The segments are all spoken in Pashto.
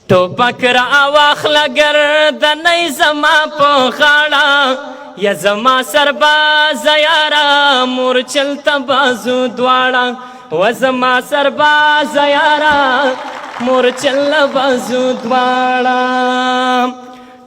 ټوپک را واخله ګردنۍ زما په غاړه یا زما سرباز یاره مورچل ته بازو دواړه و زما سرباز یاره مورچل بازو دواړه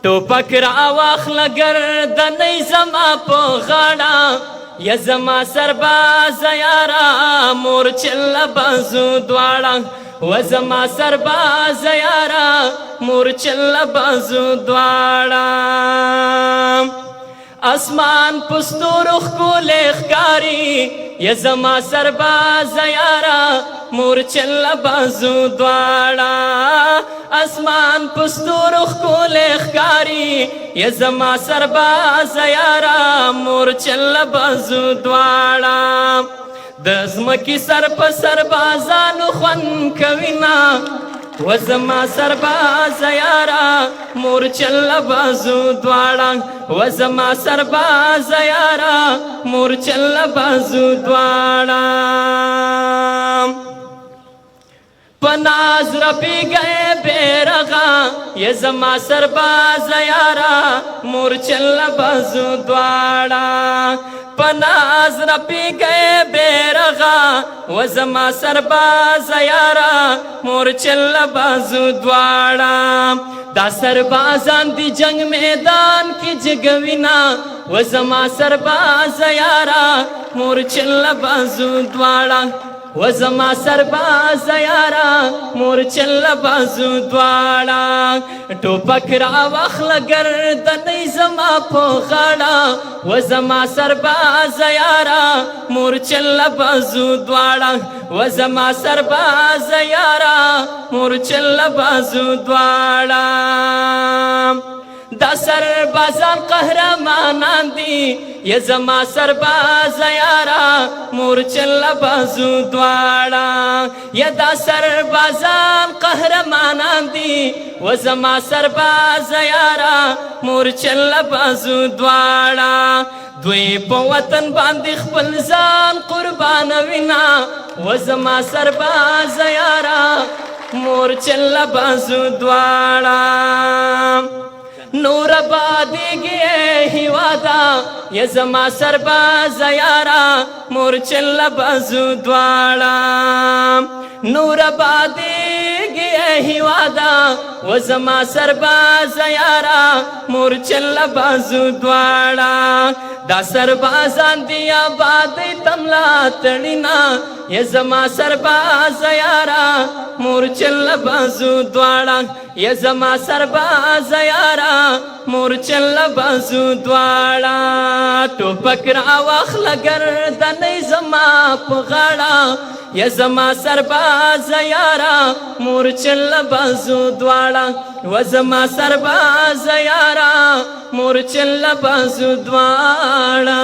ټوپک را واخله ګردنۍ زما په غاړه یا زما سرباز یاره مورچل بازو دواړه و زما سرباز یاره مورچل بازو دواړه اسمان پستورو ښکلی ښکاري یا زما سرباز یاره مورچل بازو دواړه اسمان پستورو ښکلی ښکاري یا زما سرباز یاره مورچل بازو دواړه د ځمکې سر په سربازانو خوند کوي نه و زما سرباز یاره مورچل بازو دواړه و زما سرباز یاره مورچل بازو دواړه پناز رپیږی بیرغه یا زما سرباز یاره مورچل بازو دواړه پناز رپیږی بیرغه و زما سرباز یاره مورچل بازو دواړه دا سربازان دی جنگ میدان کی جگوینا و زما سرباز یاره مورچل بازو دواړه و زما سرباز یاره مورچل بازو دواړه ټوپک را واخله ګردنۍ زما په غاړه و زما سرباز یاره مورچل بازو دواړه و زما سرباز یاره مورچل بازو دواړه دا سربازان قهرمانان دي یا زما سرباز یاره مورچل بازو دواړه یا دا سربازان قهرمانان دي و زما سرباز یاره مورچل بازو دواړه دوی په وطن باندې خپل ځان قربانوینا و زما سرباز یاره مورچل بازو دواړه نور آبادیږي هیواده یا زما سرباز یاره مورچل بازو دواړه نور آبادیږي هیواده و زما سرباز یاره مورچل بازو دواړه دا سربازان دی آبادی تملا تړینا یا زما سرباز یاره مورچل بازو دواړه یا زما سرباز یاره مورچل بازو دواړه ټوپک را واخله ګردنۍ زما په غاړه یا زما سرباز یاره مورچل بازو دواړه و زما سرباز یاره مورچل بازو دواړه